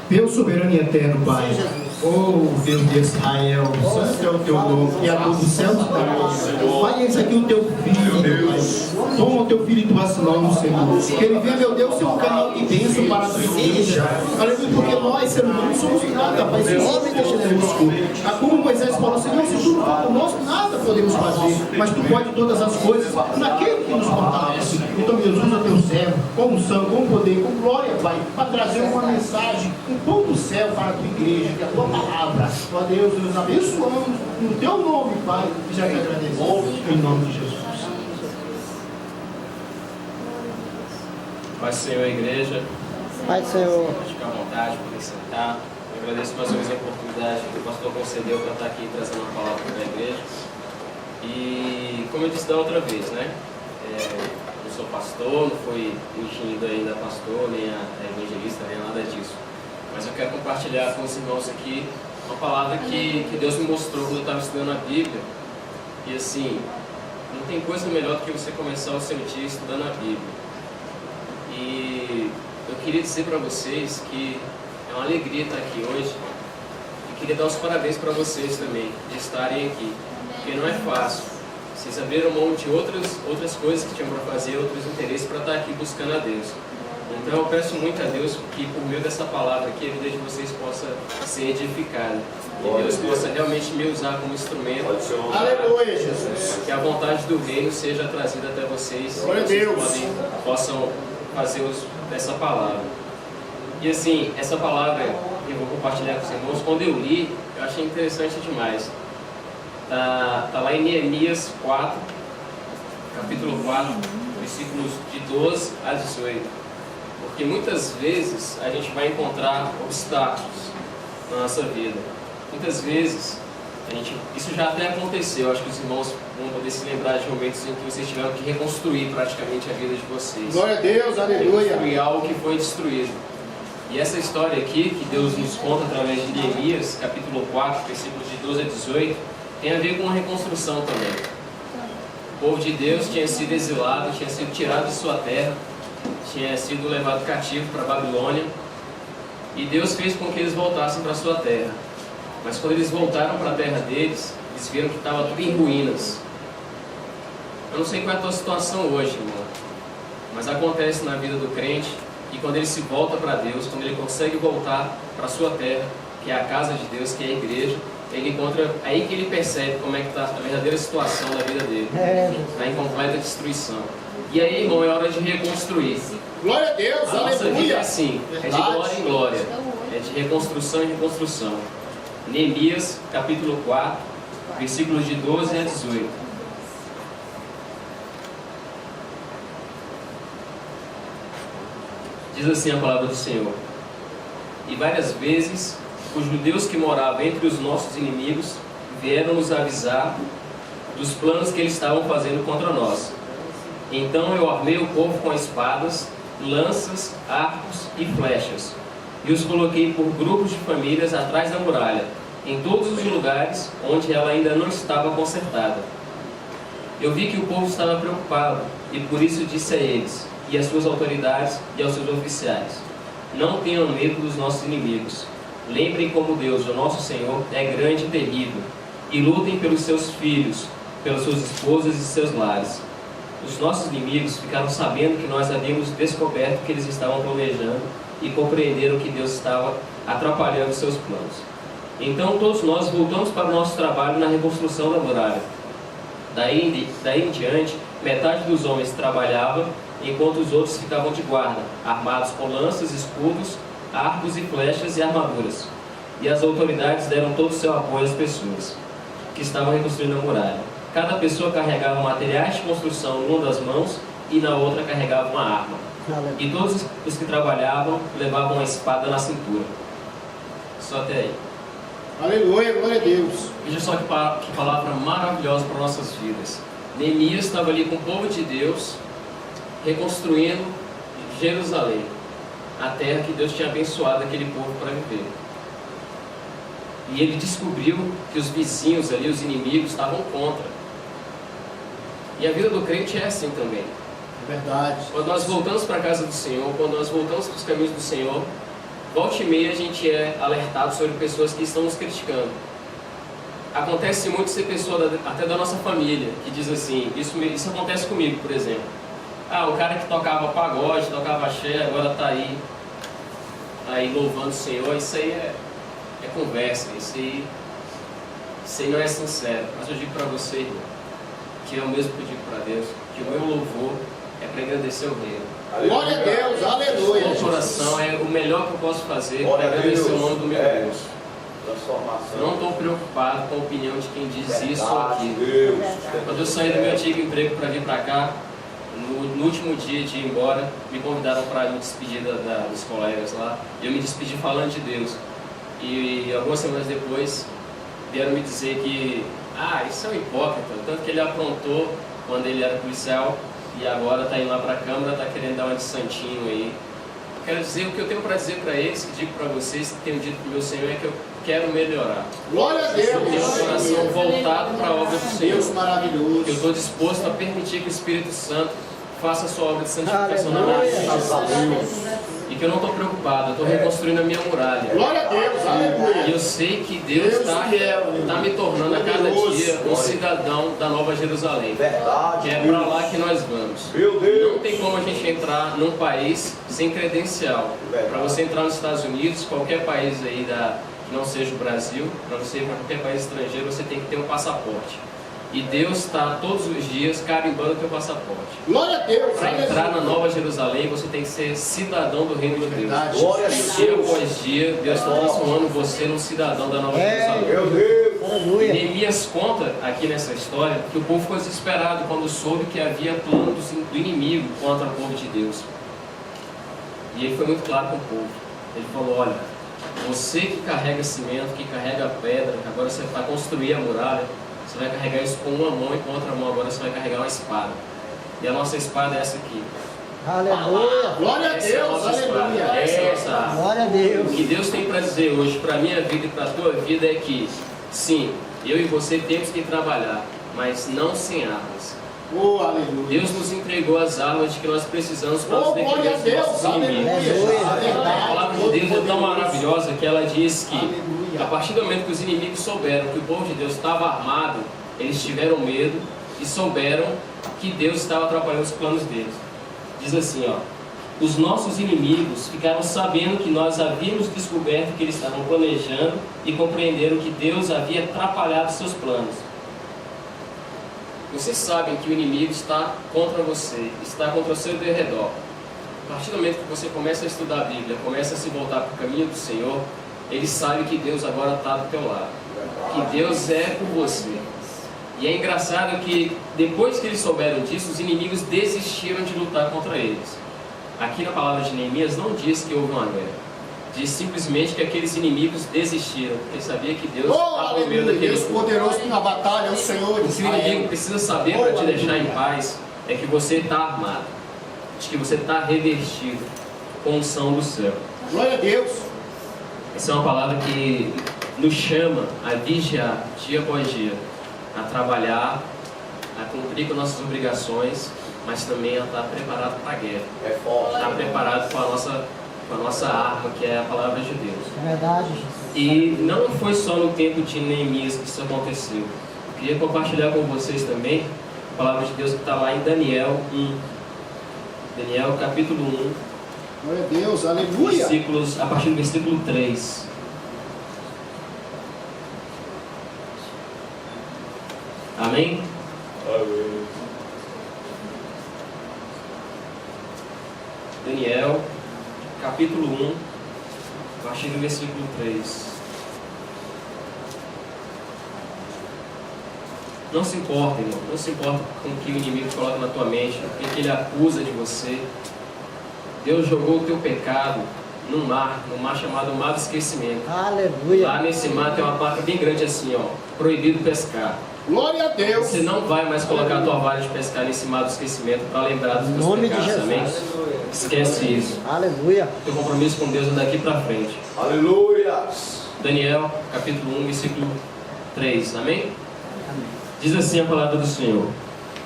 Deus soberano e eterno, Pai. Oh, Deus de Israel, santo é o teu nome, Criador do céu e da terra. Pai, eis aqui o teu filho, meu Pai. Toma o teu filho em tuas mãos, Senhor. Que ele venha, meu Deus, ser um canal de bênção para a tua igreja. Aleluia, porque nós, seres humanos, somos nada, Pai. Esse homem deixa conosco. Como Moisés falou, Senhor, se tu não for conosco, nada podemos fazer. Mas tu pode todas as coisas naquele que nos fortalece. Então, Deus, usa teu servo com unção, com poder, com glória, Pai, para trazer uma mensagem, um pão do céu para a tua igreja, que é a tua palavra. Ó Deus, nos abençoamos no teu nome, Pai, e já te agradecemos em nome de Jesus. Pai Senhor, igreja. Pai Senhor. Pode ficar à vontade, poder sentar. Eu agradeço mais uma vez a oportunidade que o pastor concedeu para estar aqui trazendo uma palavra para a igreja. E como eu disse da outra vez, né? Não sou pastor, não fui ungido ainda pastor, nem a evangelista, nem nada disso. Mas eu quero compartilhar com os irmãos aqui uma palavra que Deus me mostrou quando eu estava estudando a Bíblia. E assim, não tem coisa melhor do que você começar o seu dia estudando a Bíblia. E eu queria dizer para vocês que é uma alegria estar aqui hoje. E queria dar os parabéns para vocês também, de estarem aqui. Porque não é fácil. Vocês abriram mão de outras coisas que tinham para fazer, outros interesses para estar aqui buscando a Deus. Então eu peço muito a Deus que por meio dessa palavra aqui a vida de vocês possa ser edificada. E Deus possa realmente me usar como instrumento. Aleluia, Jesus. Que a vontade do reino seja trazida até vocês. Glória a Deus. Possam fazer uso dessa palavra. E assim, essa palavra eu vou compartilhar com os irmãos. Quando eu li, eu achei interessante demais. Tá lá em Neemias 4, capítulo 4, versículos de 12 a 18. Porque muitas vezes a gente vai encontrar obstáculos na nossa vida. Muitas vezes, isso já até aconteceu. Acho que os irmãos vão poder se lembrar de momentos em que vocês tiveram que reconstruir praticamente a vida de vocês. Glória a Deus, aleluia. Reconstruir algo que foi destruído. E essa história aqui, que Deus nos conta através de Neemias, capítulo 4, versículos de 12 a 18, tem a ver com uma reconstrução também. O povo de Deus tinha sido exilado, tinha sido tirado de sua terra, tinha sido levado cativo para a Babilônia, e Deus fez com que eles voltassem para a sua terra. Mas quando eles voltaram para a terra deles, eles viram que estava tudo em ruínas. Eu não sei qual é a tua situação hoje, irmão, mas acontece na vida do crente que quando ele se volta para Deus, quando ele consegue voltar para a sua terra, que é a casa de Deus, que é a igreja, ele encontra, aí que ele percebe como é que está a verdadeira situação da vida dele. Está em completa destruição. E aí, irmão, é hora de reconstruir. Glória a Deus, a nossa vida é aleluia. assim, é de glória em glória, é de reconstrução em reconstrução. Neemias, capítulo 4, versículos de 12 a 18. Diz assim a palavra do Senhor: E várias vezes os judeus que moravam entre os nossos inimigos vieram nos avisar dos planos que eles estavam fazendo contra nós. Então eu armei o povo com espadas, lanças, arcos e flechas, e os coloquei por grupos de famílias atrás da muralha, em todos os lugares onde ela ainda não estava consertada. Eu vi que o povo estava preocupado, e por isso disse a eles, e às suas autoridades e aos seus oficiais: Não tenham medo dos nossos inimigos. Lembrem como Deus, o nosso Senhor, é grande e terrível, e lutem pelos seus filhos, pelas suas esposas e seus lares. Os nossos inimigos ficaram sabendo que nós havíamos descoberto o que eles estavam planejando e compreenderam que Deus estava atrapalhando seus planos. Então todos nós voltamos para o nosso trabalho na reconstrução da muralha. Daí em diante, metade dos homens trabalhava, enquanto os outros ficavam de guarda, armados com lanças, escudos, arcos e flechas e armaduras. E as autoridades deram todo o seu apoio às pessoas que estavam reconstruindo a muralha. Cada pessoa carregava materiais de construção numa das mãos e na outra carregava uma arma. E todos os que trabalhavam levavam uma espada na cintura. Só até aí. Aleluia, glória a Deus. Veja só que palavra maravilhosa para nossas vidas. Neemias estava ali com o povo de Deus, reconstruindo Jerusalém, a terra que Deus tinha abençoado aquele povo para viver. E ele descobriu que os vizinhos ali, os inimigos, estavam contra. E a vida do crente é assim também. Verdade. Quando nós voltamos para a casa do Senhor, quando nós voltamos para os caminhos do Senhor, volta e meia a gente é alertado sobre pessoas que estão nos criticando. Acontece muito ser pessoa até da nossa família, que diz assim, isso acontece comigo, por exemplo. Ah, o cara que tocava pagode, tocava axé, agora está aí louvando o Senhor. Isso aí é conversa, isso aí não é sincero. Mas eu digo para você, irmão, que é o mesmo que eu digo para Deus, que o meu louvor é para engrandecer o reino. Glória a Deus, aleluia. O coração é o melhor que eu posso fazer para agradecer o nome do meu Deus. Não estou preocupado com a opinião de quem diz isso ou aquilo. Quando eu saí do meu antigo emprego para vir para cá, no último dia de ir embora, me convidaram para me despedir dos colegas lá. E eu me despedi falando de Deus. E algumas semanas depois, vieram me dizer que isso é um hipócrita, tanto que ele aprontou quando ele era policial e agora está indo lá para a Câmara, está querendo dar uma de santinho aí. Quero dizer, o que eu tenho para dizer para eles, que digo para vocês, que tenho dito para o meu Senhor, é que eu quero melhorar. Glória a Deus. Eu tenho um coração voltado para a obra do Senhor. Deus maravilhoso. Eu estou disposto a permitir que o Espírito Santo faça a sua obra de santificação na minha vida. E que eu não estou preocupado, eu estou reconstruindo a minha muralha. Glória a Deus, aleluia. E eu sei que Deus está me tornando a cada dia um cidadão da Nova Jerusalém. Verdade. Que é para lá que nós vamos. Meu Deus. Não tem como a gente entrar num país sem credencial. Para você entrar nos Estados Unidos, qualquer país aí que não seja o Brasil, para você ir para qualquer país estrangeiro, você tem que ter um passaporte. E Deus está todos os dias carimbando o teu passaporte. Glória a Deus. Para entrar na Nova Jerusalém, você tem que ser cidadão do reino de Deus. Glória a Deus. Dia após dia, Deus está transformando você num cidadão da Nova Jerusalém. Meu Deus. E Neemias conta aqui nessa história que o povo ficou desesperado quando soube que havia planos do inimigo contra o povo de Deus. E ele foi muito claro com o povo. Ele falou: olha, você que carrega cimento, que carrega pedra, que agora você vai construir a muralha, você vai carregar isso com uma mão e com outra mão agora você vai carregar uma espada. E a nossa espada é essa aqui. Aleluia. Glória a Essa é a Deus, nossa espada. aleluia. Essa é a nossa arma. Glória a Deus. O que Deus tem para dizer hoje para a minha vida e para a tua vida é que, sim, eu e você temos que trabalhar, mas não sem armas. Oh, aleluia. Deus nos entregou as armas de que nós precisamos para nos Oh, glória a defender dos Deus, nossos aleluia. inimigos. Verdade. A palavra de Deus é tão maravilhosa que ela diz que, Aleluia. a partir do momento que os inimigos souberam que o povo de Deus estava armado, eles tiveram medo e souberam que Deus estava atrapalhando os planos deles. Diz assim, ó: os nossos inimigos ficaram sabendo que nós havíamos descoberto que eles estavam planejando e compreenderam que Deus havia atrapalhado seus planos. Vocês sabem que o inimigo está contra você, está contra o seu derredor. A partir do momento que você começa a estudar a Bíblia, começa a se voltar para o caminho do Senhor, ele sabe que Deus agora está do teu lado, que Deus é por você. E é engraçado que depois que eles souberam disso, os inimigos desistiram de lutar contra eles. Aqui na palavra de Neemias não diz que houve uma guerra, diz simplesmente que aqueles inimigos desistiram, porque sabia que Deus estava no meio daquele Deus povo. poderoso na batalha, é o Senhor. O que o inimigo precisa saber para te deixar em paz é que você está armado, de que você está revestido com a unção do céu. Glória a Deus. Essa é uma palavra que nos chama a vigiar dia após dia, a trabalhar, a cumprir com nossas obrigações, mas também a estar preparado para a guerra. É forte. Estar preparado com a nossa arma, que é a palavra de Deus. É verdade, Jesus. E não foi só no tempo de Neemias que isso aconteceu. Eu queria compartilhar com vocês também a palavra de Deus que está lá em Daniel 1. Daniel capítulo 1, Glória a Deus, aleluia. a partir do versículo 3. Amém? Daniel, capítulo 1, a partir do versículo 3. Não se importa, irmão, não se importa com o que o inimigo coloca na tua mente, o que ele acusa de você. Deus jogou o teu pecado no mar chamado Mar do Esquecimento. Aleluia. Lá nesse mar tem uma placa bem grande assim, ó: proibido pescar. Glória a Deus. Você não vai mais colocar a tua vara de pescar nesse mar do esquecimento para lembrar dos Em teus nome de pecados, Jesus. amém? Esquece isso. Aleluia. Teu compromisso com Deus é daqui para frente. Aleluia. Daniel, capítulo 1, versículo 3, amém? Amém. Diz assim a palavra do Senhor: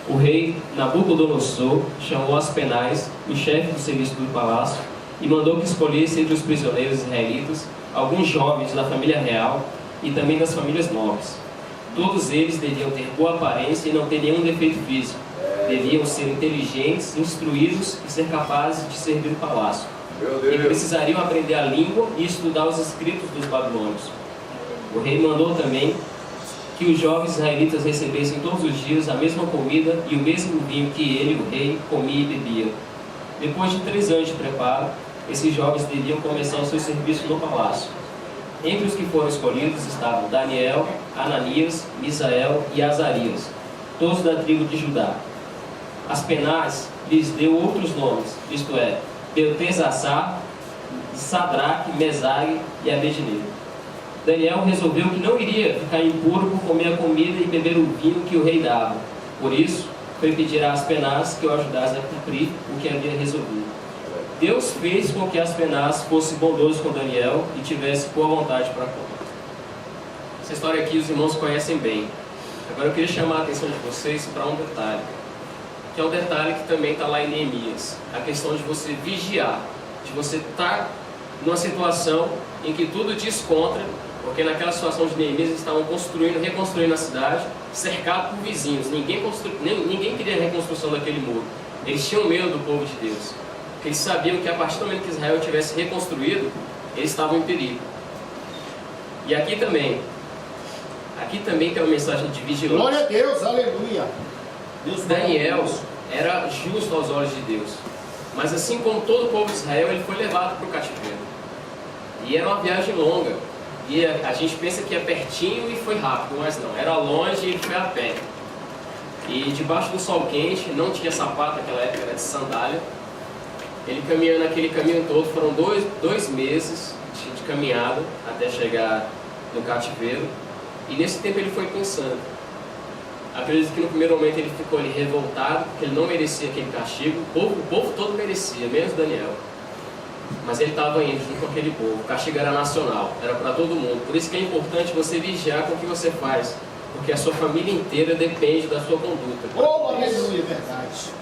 o rei Nabucodonosor chamou Aspenaz, o chefe do serviço do palácio, e mandou que escolhesse entre os prisioneiros israelitas alguns jovens da família real e também das famílias nobres. Todos eles deviam ter boa aparência e não ter nenhum defeito físico. Deviam ser inteligentes, instruídos e ser capazes de servir o palácio. E precisariam aprender a língua e estudar os escritos dos babilônios. O rei mandou também que os jovens israelitas recebessem todos os dias a mesma comida e o mesmo vinho que ele, o rei, comia e bebia. Depois de 3 anos de preparo, esses jovens deviam começar o seu serviço no palácio. Entre os que foram escolhidos estavam Daniel, Ananias, Misael e Azarias, todos da tribo de Judá. Aspenaz lhes deu outros nomes, isto é, Beltesassar, Sadraque, Mesague e Abednego. Daniel resolveu que não iria ficar impuro por comer a comida e beber o vinho que o rei dava. Por isso, foi pedir a Aspenaz que o ajudasse a cumprir o que havia resolvido. Deus fez com que Aspenaz fosse bondoso com Daniel e tivesse boa vontade para comer. Essa história aqui os irmãos conhecem bem. Agora eu queria chamar a atenção de vocês para um detalhe, que é um detalhe que também está lá em Neemias. A questão de você vigiar, de você estar numa situação em que tudo diz contra, porque naquela situação de Neemias eles estavam reconstruindo a cidade, cercado por vizinhos. Ninguém queria a reconstrução daquele muro. Eles tinham medo do povo de Deus, porque eles sabiam que a partir do momento que Israel tivesse reconstruído, eles estavam em perigo. E aqui também tem uma mensagem de vigilância. Glória a Deus, aleluia. Deus Daniel era justo aos olhos de Deus, mas assim como todo o povo de Israel, ele foi levado para o cativeiro. E era uma viagem longa, e a gente pensa que é pertinho e foi rápido, mas não, era longe e ele foi a pé. E debaixo do sol quente, não tinha sapato naquela época, era de sandália. Ele caminhando aquele caminho todo, foram dois meses de caminhada até chegar no cativeiro. E nesse tempo ele foi pensando. Acredito que no primeiro momento ele ficou ali revoltado, porque ele não merecia aquele castigo. O povo todo merecia, menos Daniel. Mas ele estava indo junto com aquele povo. O castigo era nacional, era para todo mundo. Por isso que é importante você vigiar com o que você faz, porque a sua família inteira depende da sua conduta. Oh, aleluia, verdade.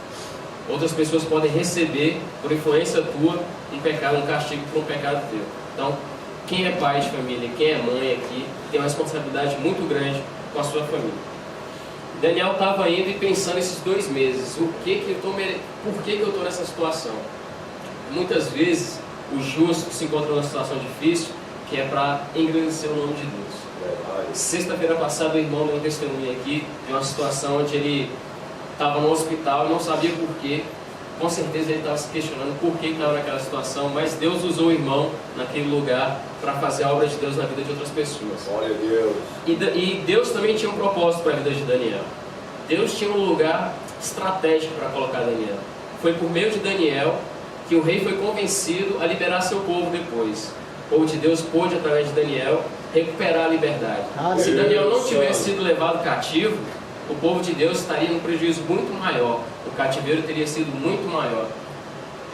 Outras pessoas podem receber, por influência tua, um castigo por um pecado teu. Então, quem é pai de família, quem é mãe aqui, tem uma responsabilidade muito grande com a sua família. Daniel estava indo e pensando esses 2 meses, por que eu estou nessa situação? Muitas vezes, o justo se encontra numa situação difícil, que é para engrandecer o nome de Deus. Sexta-feira passada, o irmão deu um testemunho aqui de uma situação onde ele estava no hospital e não sabia por quê. Com certeza ele estava se questionando por que estava naquela situação, mas Deus usou o irmão naquele lugar para fazer a obra de Deus na vida de outras pessoas. Glória a Deus. E Deus também tinha um propósito para a vida de Daniel. Deus tinha um lugar estratégico para colocar Daniel. Foi por meio de Daniel que o rei foi convencido a liberar seu povo depois. O povo de Deus pôde, através de Daniel, recuperar a liberdade. Se Daniel não tivesse sido levado cativo, o povo de Deus estaria num prejuízo muito maior. O cativeiro teria sido muito maior.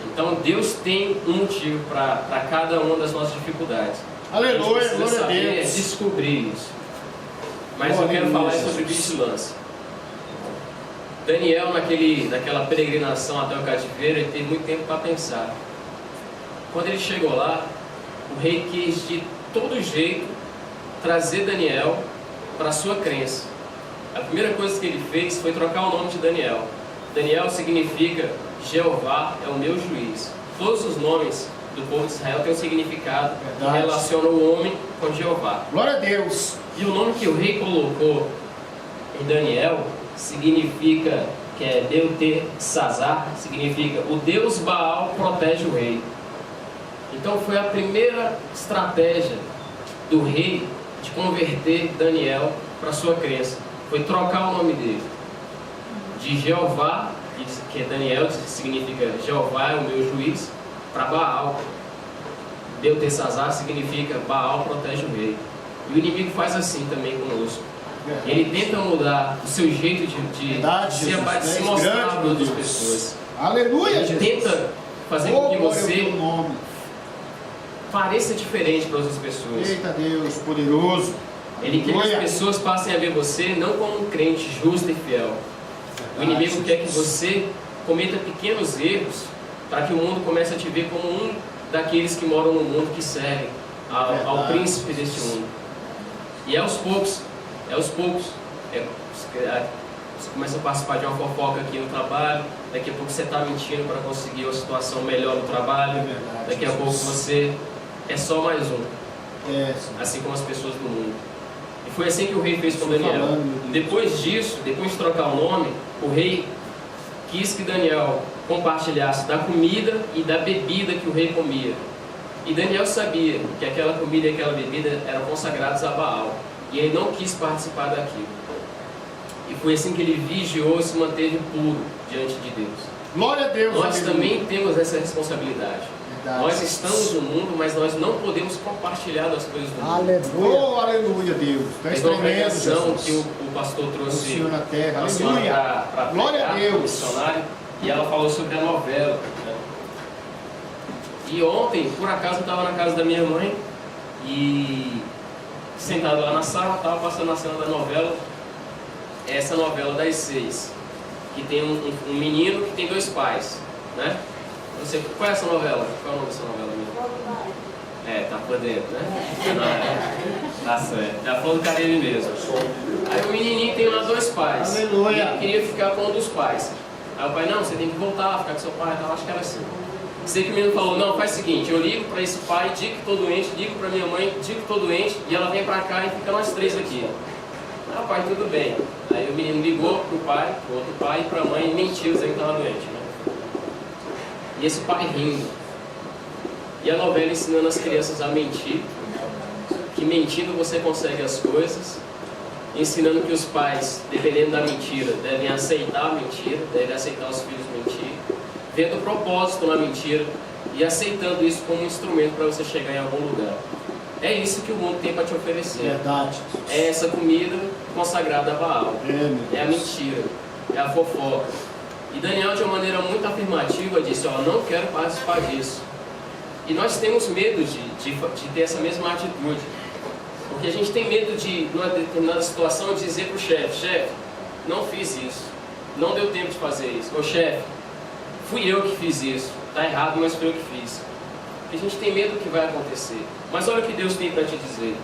Então Deus tem um motivo para cada uma das nossas dificuldades. Aleluia, a gente precisa glória a saber Deus. descobrir isso. Mas Glória eu quero a falar Deus, sobre Jesus. vigilância. Daniel, naquela peregrinação até o cativeiro, ele teve muito tempo para pensar. Quando ele chegou lá, o rei quis de todo jeito trazer Daniel para a sua crença. A primeira coisa que ele fez foi trocar o nome de Daniel. Daniel significa Jeová é o meu juiz. Todos os nomes do povo de Israel têm um significado que Verdade. relaciona o homem com Jeová. Glória a Deus. E o nome que o rei colocou em Daniel significa, que é Beltesazar, significa o Deus Baal protege o rei. Então foi a primeira estratégia do rei de converter Daniel para sua crença. Foi trocar o nome dele de Jeová, que é Daniel, que significa Jeová é o meu juiz, para Baal. Beltesazar significa Baal protege o rei. E o inimigo faz assim também conosco. Ele tenta mudar o seu jeito de se mostrar para outras pessoas. Aleluia, Ele Jesus. tenta fazer com que glória ao você teu nome. pareça diferente para outras pessoas. Eita Deus, poderoso. Ele quer que as Aleluia. pessoas passem a ver você não como um crente justo e fiel, O inimigo quer que você cometa pequenos erros para que o mundo comece a te ver como um daqueles que moram no mundo, que servem ao príncipe deste mundo. E aos poucos, você começa a participar de uma fofoca aqui no trabalho, daqui a pouco você está mentindo para conseguir uma situação melhor no trabalho, daqui a pouco você é só mais um, assim como as pessoas do mundo. E foi assim que o rei fez com Daniel. Depois disso, depois de trocar o nome, o rei quis que Daniel compartilhasse da comida e da bebida que o rei comia. E Daniel sabia que aquela comida e aquela bebida eram consagrados a Baal, e ele não quis participar daquilo. E foi assim que ele vigiou e se manteve puro diante de Deus. Glória a Deus. Nós aleluia. também temos essa responsabilidade. Verdade. Nós estamos no mundo, mas nós não podemos compartilhar das coisas do mundo. Aleluia. Oh, aleluia, Deus. Tu és Teve uma tremendo, pregação Jesus. que o pastor O trouxe Senhor na terra. uma senhora Aleluia. para Glória a pregar, Deus. missionário, e ela falou sobre a novela. Né? E ontem, por acaso, eu estava na casa da minha mãe e sentado lá na sala, estava passando a cena da novela, essa novela das 6, que tem um menino que tem 2 pais, né? Você, qual é essa novela? Qual é o nome dessa novela mesmo? Tá por dentro, né? Tá certo. Já falou do Caribe mesmo. Aí o menininho tem lá 2 pais. Aleluia. E ele queria ficar com um dos pais. Aí o pai, não, você tem que voltar, ficar com seu pai. Então, acho que era assim. Sei que o menino falou, não, faz o seguinte, eu ligo para esse pai, digo que estou doente, ligo para minha mãe, digo que estou doente, e ela vem para cá e fica nós 3 aqui. Ah, pai, tudo bem. Aí o menino ligou pro pai, pro outro pai, e para a mãe, e mentiu dizendo que estava doente. Né? E esse pai rindo. E a novela ensinando as crianças a mentir, que mentindo você consegue as coisas, ensinando que os pais, dependendo da mentira, devem aceitar a mentira, devem aceitar os filhos mentir, vendo o propósito na mentira e aceitando isso como um instrumento para você chegar em algum lugar. É isso que o mundo tem para te oferecer. Verdade. É essa comida consagrada a Baal. É a mentira, é a fofoca. E Daniel, de uma maneira muito afirmativa, disse, ó, não quero participar disso. E nós temos medo de ter essa mesma atitude. Porque a gente tem medo de, numa determinada situação, dizer para o chefe, não fiz isso, não deu tempo de fazer isso. Ô chefe, fui eu que fiz isso, está errado, mas foi eu que fiz. Porque a gente tem medo do que vai acontecer. Mas olha o que Deus tem para te dizer.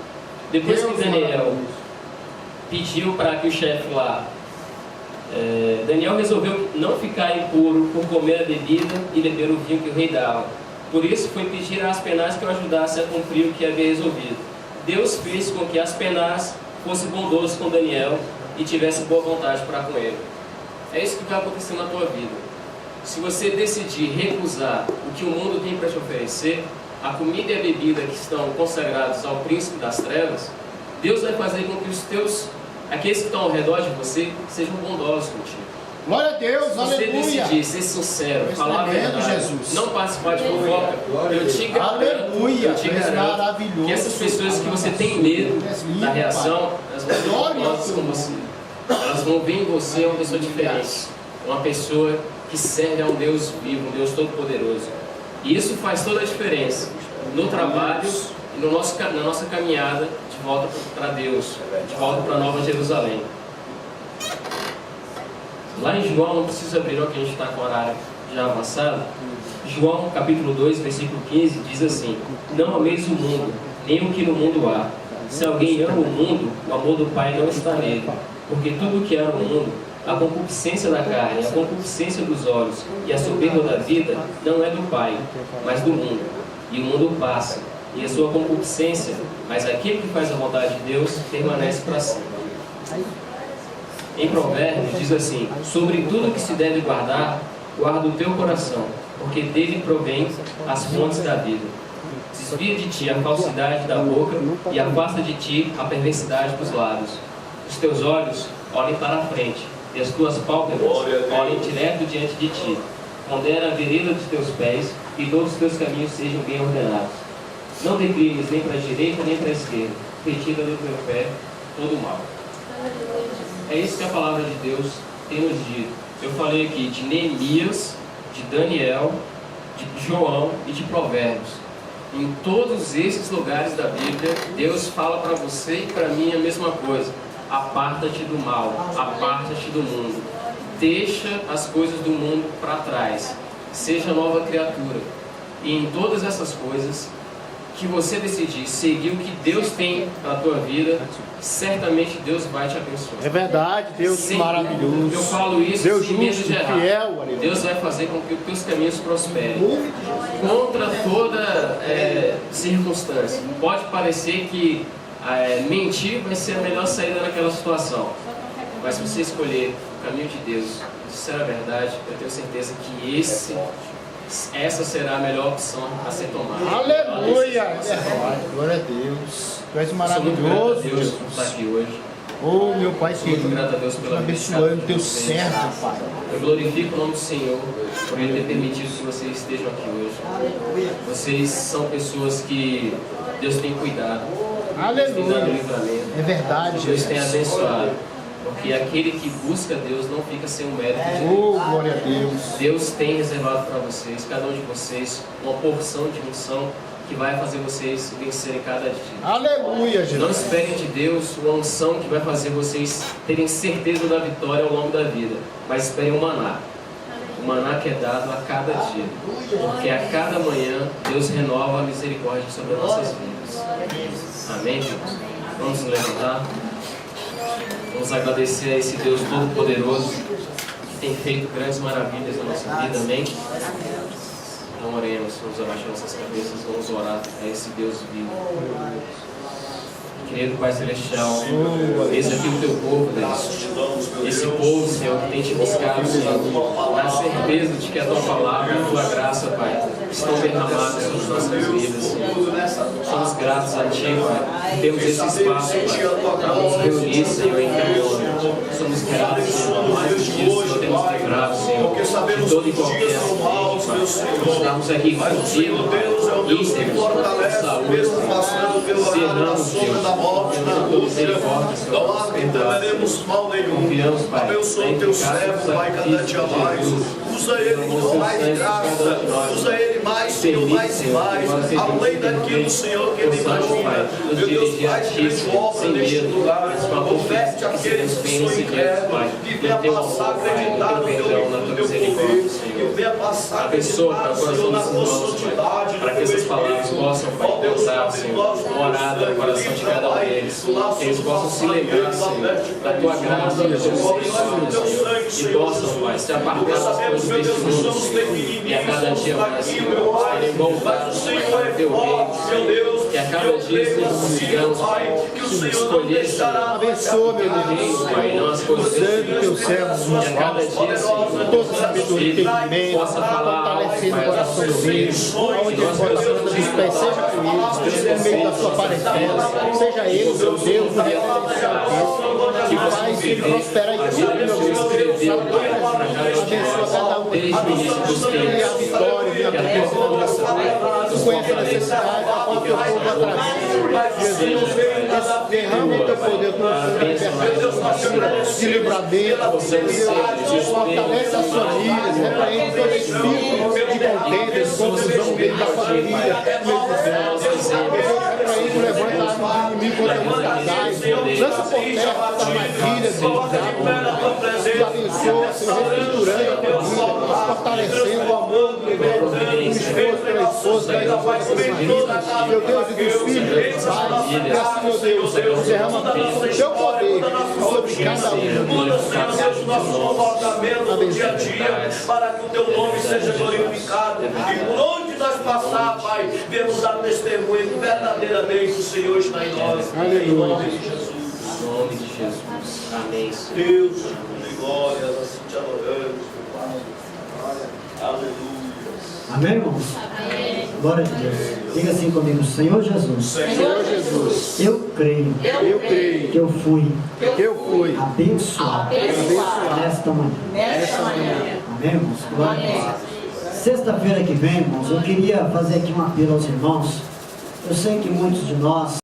Depois que Daniel pediu para que o chefe lá, Daniel resolveu não ficar impuro por comer a bebida e beber o vinho que o rei dava. Por isso foi pedir a Aspenaz que o ajudasse a cumprir o que havia resolvido. Deus fez com que Aspenaz fosse bondoso com Daniel e tivesse boa vontade para com ele. É isso que vai acontecer na tua vida. Se você decidir recusar o que o mundo tem para te oferecer, a comida e a bebida que estão consagrados ao príncipe das trevas, Deus vai fazer com que aqueles que estão ao redor de você, sejam bondosos contigo. Glória a Deus, Se você aleluia. decidir ser sincero, Deus falar a tremendo, verdade, Jesus. não participar de fofoca, eu te Aleluia, garanto maravilhoso. que essas pessoas que você tem medo da reação, elas vão ser bondosas com você. Elas vão ver em você uma pessoa diferente, uma pessoa que serve a um Deus vivo, um Deus todo-poderoso. E isso faz toda a diferença no trabalho e na nossa caminhada de volta para Deus, de volta para Nova Jerusalém. Lá em João, não precisa abrir, não, que a gente está com o horário já avançado. João, capítulo 2, versículo 15, diz assim: não ameis o mundo, nem o que no mundo há. Se alguém ama o mundo, o amor do Pai não está nele. Porque tudo o que há no mundo, a concupiscência da carne, a concupiscência dos olhos e a soberba da vida, não é do Pai, mas do mundo. E o mundo passa, e a sua concupiscência, mas aquele que faz a vontade de Deus permanece para sempre. Em Provérbios diz assim: sobre tudo que se deve guardar, guarda o teu coração, porque dele provém as fontes da vida. Desvia de ti a falsidade da boca e afasta de ti a perversidade dos lábios. Os teus olhos olhem para a frente e as tuas pálpebras olhem direto diante de ti. Pondera a vereda dos teus pés e todos os teus caminhos sejam bem ordenados. Não declines nem para a direita nem para a esquerda. Retira do teu pé todo o mal. É isso que a palavra de Deus tem nos dito. Eu falei aqui de Neemias, de Daniel, de João e de Provérbios. Em todos esses lugares da Bíblia, Deus fala para você e para mim a mesma coisa: aparta-te do mal, aparta-te do mundo. deixa as coisas do mundo para trás, seja nova criatura. E em todas essas coisas, que você decidir seguir o que Deus tem para a tua vida, certamente Deus vai te abençoar. É verdade, Deus Sempre. maravilhoso. Eu falo isso Deus sem medo justo, de errar. fiel, aleluia. Deus vai fazer com que os teus caminhos prosperem. Contra toda circunstância. Pode parecer que mentir vai ser a melhor saída naquela situação. Mas se você escolher o caminho de Deus, disser a verdade, eu tenho certeza que essa será a melhor opção a ser tomada. Aleluia! É verdade. Glória a Deus. Tu és Sou muito grato a maravilhoso, Deus Jesus. por estar aqui hoje. Oh, meu Pai Sou muito querido, grato a Deus pela abençoando vida teu de vocês. servo, Pai. Eu glorifico o nome do Senhor por Ele ter permitido que vocês estejam aqui hoje. Vocês são pessoas que Deus tem cuidado. Deus tem dado Aleluia. livramento. É verdade, Deus tem Jesus. abençoado. Porque aquele que busca Deus não fica sem o mérito de Deus. Oh, glória a Deus. Deus tem reservado para vocês, cada um de vocês, uma porção de unção que vai fazer vocês vencerem cada dia. Aleluia, Não Jesus. esperem de Deus uma unção que vai fazer vocês terem certeza da vitória ao longo da vida, mas esperem o maná. O maná que é dado a cada dia, porque a cada manhã Deus renova a misericórdia sobre as nossas vidas. Amém, Deus? Vamos nos levantar. Vamos agradecer a esse Deus Todo-Poderoso que tem feito grandes maravilhas na nossa vida. Amém? Então oremos, vamos abaixar nossas cabeças, vamos orar a esse Deus vivo. Querido Pai Celestial, esse aqui é o teu povo, Deus. Esse povo, Senhor, que tem te buscado, Senhor, na certeza de que a tua palavra e a tua graça, Pai, estão derramadas sobre as nossas vidas, Senhor. Somos gratos a Ti, Pai. Temos esse espaço, Pai, para nos reunir, Senhor, em teu nome. Somos gratos, Senhor, mais do que isso, Senhor, temos livrado, Senhor, de todo e qualquer acidente, Pai. Estamos aqui contigo, Pai, íntegros, com saúde, Senhor. Cerramos, Deus. Na angústia, não atenderemos mal nenhum. Confiamos, Pai. Abençoa o teu servo, Pai, cada dia mais. Usa ele com mais graça, usa ele mais, Senhor, mais, além daquilo, Senhor, que ele falou. Meu Deus, Pai, grande obra neste lugar. Converte aqueles que são incrédulos, que venha passar a acreditar no teu poder, que venha passar a acreditar, Senhor, na tua santidade, para que essas palavras possam, Pai, pousar, Senhor, morada no coração de cada um deles, que eles possam se lembrar, Senhor, da tua graça, da tua misericórdia, Senhor, e possam, Pai, se apartar das coisas deste mundo, Senhor, e a cada dia mais, Senhor, serem voltados, Pai, para o teu reino, Senhor, que a cada dia, Senhor, consigamos, Pai, escolher, Senhor, Abençoa, meu Deus. Pai, não as coisas Usando teu servo, e a cada dia, Senhor, toda sabedoria que ele possa falar, fortalecendo o Pai, coração deles, onde ele possa os pés, seja com eles, no meio da sua parentela, seja ele, meu Deus, o referencial dele, que faz ele prosperar em tudo, meu Deus, abençoa cada um deles, e a vitória, e a bênção, tu conhece a necessidade, o teu povo através, Jesus, derrama o teu poder, de livramento, fortalece as famílias, repreende todo espírito de contenda, de confusão dentro da família, repreende, levanta a arma do inimigo contra os casais, lança por terra as armadilhas do diabo, abençoa, Senhor, reestruturando a família, fortalecendo o amor do esposo pela esposa, da esposa pela marido, meu Deus, e dos filhos, dos pais, e assim, meu Deus, derrama o teu poder sobre cada um, meu Deus, no dia a dia, para que o teu nome seja glorificado. E por onde nós passar, Pai, vemos dar testemunho verdadeiramente o Senhor está em nós. Em nome de Jesus. Em nome de Jesus. Amém, Senhor. Deus, glórias, assim te adoramos, meu Pai. Aleluia. Amém, irmãos? Amém. Glória a Deus. Diga assim comigo, Senhor Jesus. Senhor Jesus, Eu creio eu creio que eu fui que eu fui abençoado nesta manhã. Amém, irmãos? Glória a Deus. Sexta-feira que vem, irmãos, eu queria fazer aqui um apelo aos irmãos. Eu sei que muitos de nós